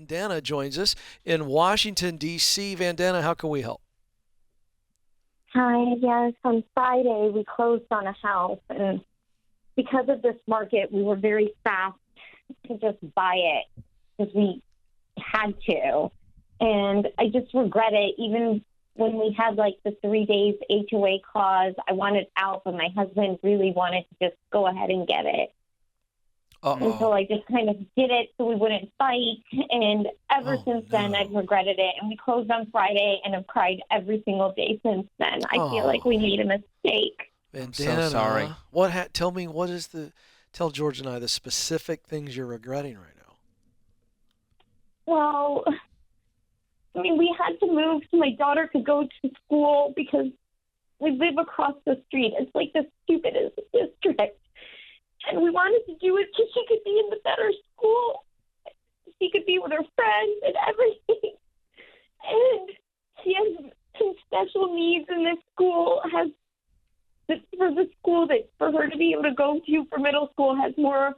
Vandana joins us in Washington, D.C. Vandana, how can we help? Hi, yes, on Friday we closed on a house, and because of this market, we were very fast to just buy it because we had to. And I just regret it. Even when we had like the 3 days HOA clause, I wanted out, but my husband really wanted to just go ahead and get it. And so I just kind of did it so we wouldn't fight. And ever since then, I've regretted it. And we closed on Friday and have cried every single day since then. I feel like we made a mistake. I'm so sorry. Tell me, tell George and I the specific things you're regretting right now. Well, I mean, we had to move so my daughter could go to school because we live across the street. It's like the stupidest district. And we wanted to do it so she could be in the better school. She could be with her friends and everything. And she has some special needs, and this school has, for the school that for her to be able to go to for middle school has more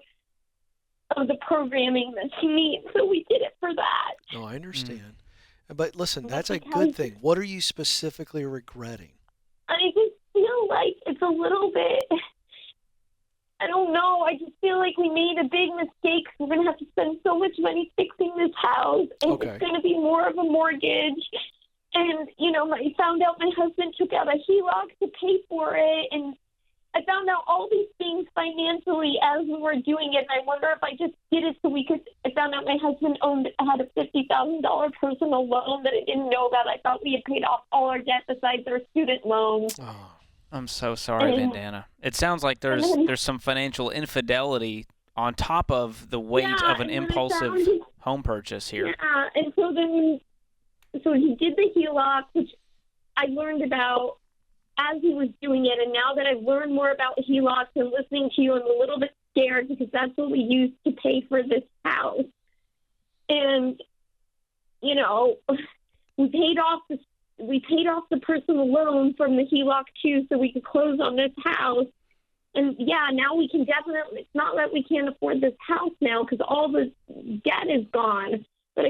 of the programming that she needs. So we did it for that. No, I understand. But listen, that's a good thing. What are you specifically regretting? I just feel like it's a little bit... I don't know. I just feel like we made a big mistake. We're going to have to spend so much money fixing this house, and it's going to be more of a mortgage. And, I found out my husband took out a HELOC to pay for it, and I found out all these things financially as we were doing it, and I wonder if I just did it so we could. I found out my husband had a $50,000 personal loan that I didn't know about. I thought we had paid off all our debt besides our student loans. Oh. I'm so sorry, Vandana. It sounds like there's some financial infidelity on top of the weight of an impulsive home purchase here. Yeah, and so he did the HELOC, which I learned about as he was doing it, and now that I've learned more about HELOCs and listening to you, I'm a little bit scared because that's what we used to pay for this house. And, we paid off the personal loan from the HELOC too, so we could close on this house. And yeah, now we can definitely, it's not that we can't afford this house now because all the debt is gone. But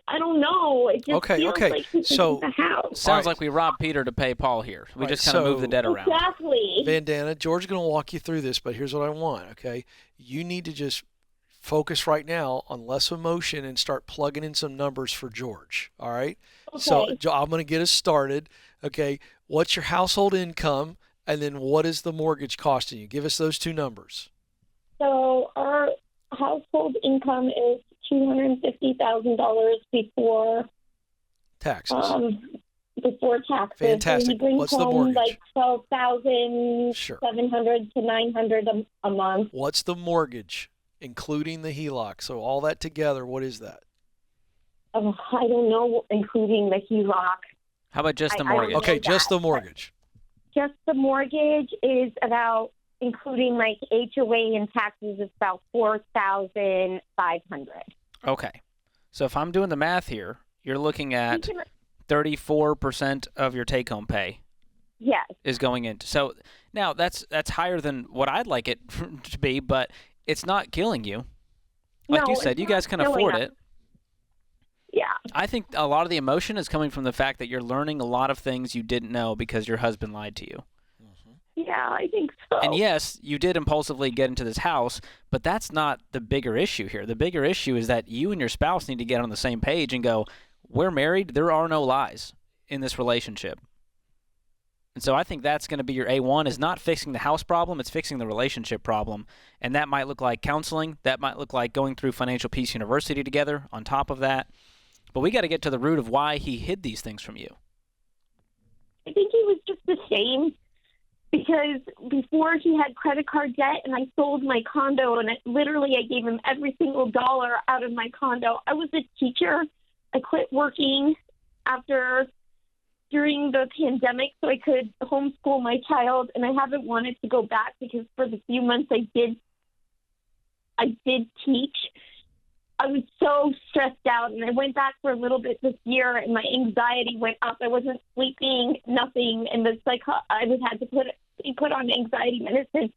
I don't know. It just feels like so the house. Sounds like we robbed Peter to pay Paul here. We just kind of moved the debt around. Exactly. Vandana, George is going to walk you through this, but here's what I want, okay? You need to just focus right now on less emotion and start plugging in some numbers for George, all right? Okay. So I'm going to get us started, okay? What's your household income, and then what is the mortgage costing you? Give us those two numbers. So our household income is $250,000 before taxes. Before taxes. Fantastic. So what's the mortgage? Like $12,700 to $900 a month. What's the mortgage, including the HELOC? So all that together, what is that? I don't know, including the HELOC. How about just the mortgage? Okay, just the mortgage. Just the mortgage is about, including like HOA and taxes, is about $4,500. Okay. So if I'm doing the math here, you're looking at 34% of your take-home pay. Yes. Is going into. So now that's higher than what I'd like it to be, but it's not killing you. Like you said, you guys can afford it. Yeah. I think a lot of the emotion is coming from the fact that you're learning a lot of things you didn't know because your husband lied to you. Yeah, I think so. And yes, you did impulsively get into this house, but that's not the bigger issue here. The bigger issue is that you and your spouse need to get on the same page and go, we're married, there are no lies in this relationship. And so I think that's going to be your A1, is not fixing the house problem, it's fixing the relationship problem. And that might look like counseling. That might look like going through Financial Peace University together on top of that. But we got to get to the root of why he hid these things from you. I think he was just ashamed because before he had credit card debt and I sold my condo, and literally I gave him every single dollar out of my condo. I was a teacher. I quit working during the pandemic so I could homeschool my child, and I haven't wanted to go back because for the few months I did teach. I was so stressed out, and I went back for a little bit this year, and my anxiety went up. I wasn't sleeping, nothing, and I had to be put on anxiety medicine.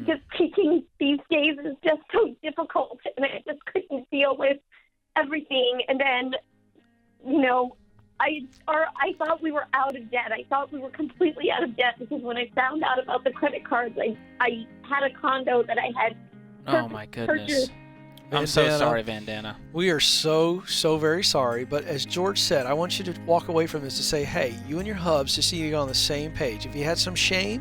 Just teaching these days is just so difficult, and I just couldn't deal with everything. And thought we were completely out of debt because when I found out about the credit cards, I had a condo that I had Oh my goodness. purchased. I'm so Vandana, sorry, Vandana. We are so very sorry, but as George said, I want you to walk away from this to say, hey, you and your hubs just need to get on the same page. If you had some shame,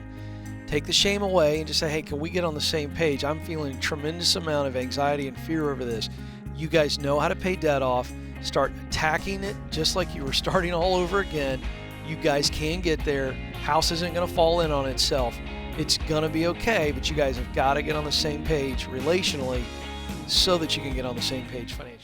take the shame away and just say, hey, can we get on the same page? I'm feeling a tremendous amount of anxiety and fear over this. You guys know how to pay debt off. Start attacking it just like you were starting all over again. You guys can get there. House isn't going to fall in on itself. It's going to be okay, but you guys have got to get on the same page relationally so that you can get on the same page financially.